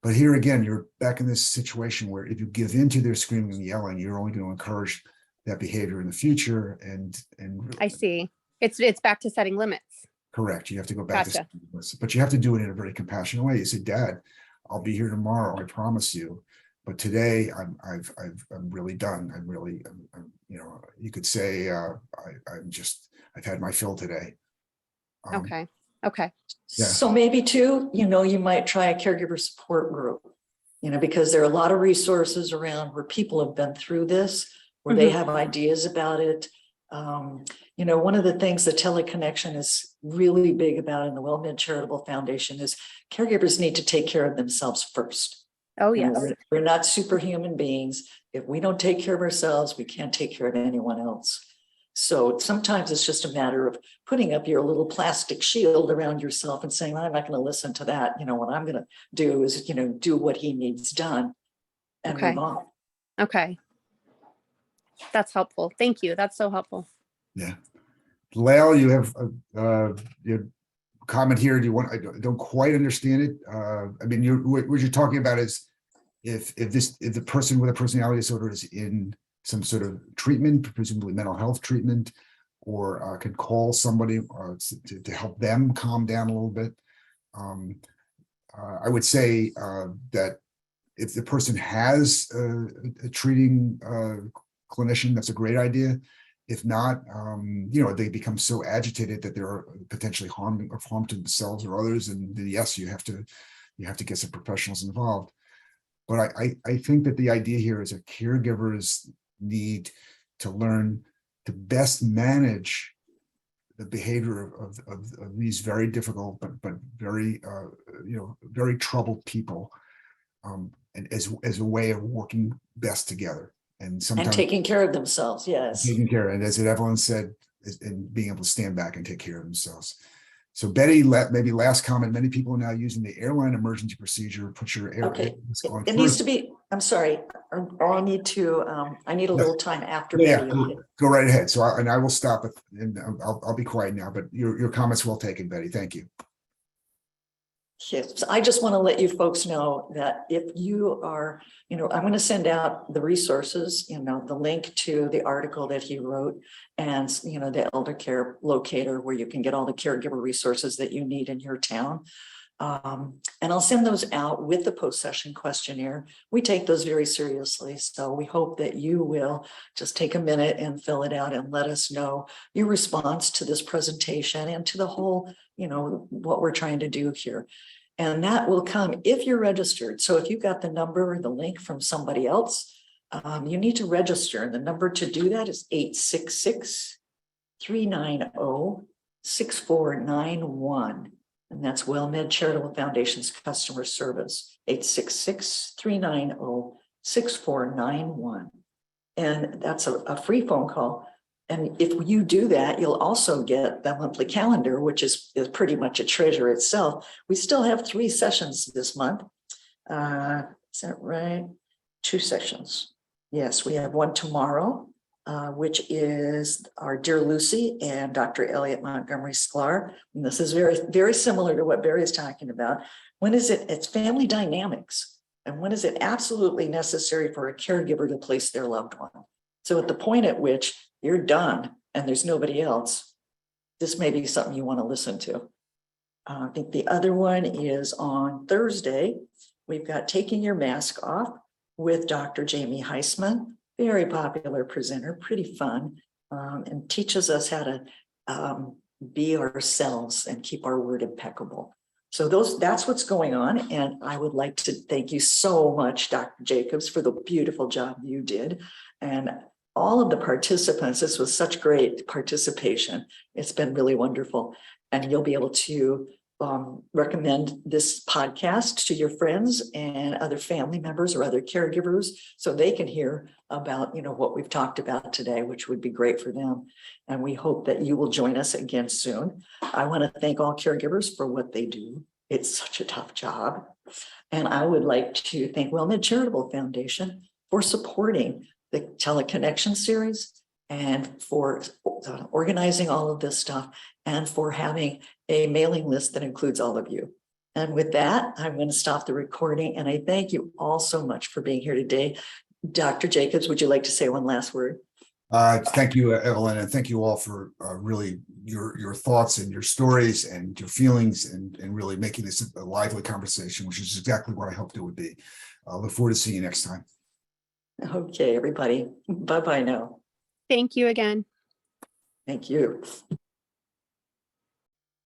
But here again, you're back in this situation where if you give in to their screaming and yelling, you're only going to encourage that behavior in the future. And
I see. It's back to setting limits.
Correct. You have to go back
Gotcha.
to limits, but you have to do it in a very compassionate way. You say, Dad, I'll be here tomorrow, I promise you. But today I'm really done. You could say I've had my fill today.
Okay.
Yeah.
So maybe too, you might try a caregiver support group, because there are a lot of resources around where people have been through this, where they have ideas about it. One of the things that Teleconnection is really big about in the WellMed Charitable Foundation is caregivers need to take care of themselves first.
Oh, yes.
We're not superhuman beings. If we don't take care of ourselves, we can't take care of anyone else. So sometimes it's just a matter of putting up your little plastic shield around yourself and saying, I'm not going to listen to that. What I'm going to do is, do what he needs done and
Okay.
move on.
Okay. That's helpful. Thank you. That's so helpful.
Yeah. Lael, you have your comment here. Do you want? I don't quite understand it. I mean, what you're talking about is if the person with a personality disorder is in some sort of treatment, presumably mental health treatment, or can call somebody to help them calm down a little bit. I would say that if the person has a treating clinician, that's a great idea. If not, they become so agitated that they're potentially harm to themselves or others, and then yes, you have to get some professionals involved. But I think that the idea here is that caregivers need to learn to best manage the behavior of these very difficult but very very troubled people, and as a way of working best together, and sometimes
taking care of themselves. Yes.
taking care, and as Evelyn said, and being able to stand back and take care of themselves. So Betty, maybe last comment. Many people are now using the airline emergency procedure. Put your air
Okay.
on
It needs
first.
to be, I'm sorry, or I need a little time after
Yeah,
Betty.
go right ahead. So I will stop it, and I'll be quiet now. But your comments well taken, Betty. Thank you.
Yes, I just want to let you folks know that if you are, I'm going to send out the resources, the link to the article that he wrote, and, the elder care locator where you can get all the caregiver resources that you need in your town. And I'll send those out with the post-session questionnaire. We take those very seriously. So we hope that you will just take a minute and fill it out and let us know your response to this presentation and to the whole, what we're trying to do here. And that will come if you're registered. So if you got the number or the link from somebody else, you need to register. And the number to do that is 866-390-6491. And that's WellMed Charitable Foundation's customer service, 866-390-6491. And that's a free phone call. And if you do that, you'll also get the monthly calendar, which is pretty much a treasure itself. We still have 3 sessions this month. Is that right? 2 sessions. Yes, we have one tomorrow, which is our dear Lucy and Dr. Elliot Montgomery Sklar. And this is very, very similar to what Barry is talking about. When is it? It's family dynamics. And when is it absolutely necessary for a caregiver to place their loved one? So at the point at which you're done and there's nobody else, this may be something you want to listen to. I think the other one is on Thursday. We've got Taking Your Mask Off with Dr. Jamie Heisman, very popular presenter, pretty fun, and teaches us how to be ourselves and keep our word impeccable. So that's what's going on. And I would like to thank you so much, Dr. Jacobs, for the beautiful job you did. And all of the participants, this was such great participation. It's been really wonderful. And you'll be able to recommend this podcast to your friends and other family members or other caregivers so they can hear about, what we've talked about today, which would be great for them. And we hope that you will join us again soon. I want to thank all caregivers for what they do. It's such a tough job. And I would like to thank WellMed Charitable Foundation for supporting the teleconnection series and for organizing all of this stuff and for having a mailing list that includes all of you. And with that, I'm going to stop the recording. And I thank you all so much for being here today. Dr. Jacobs, would you like to say one last word?
Thank you, Evelyn, and thank you all for really your thoughts and your stories and your feelings and really making this a lively conversation, which is exactly what I hoped it would be. I look forward to seeing you next time.
Okay, everybody. Bye-bye now.
Thank you again.
Thank you.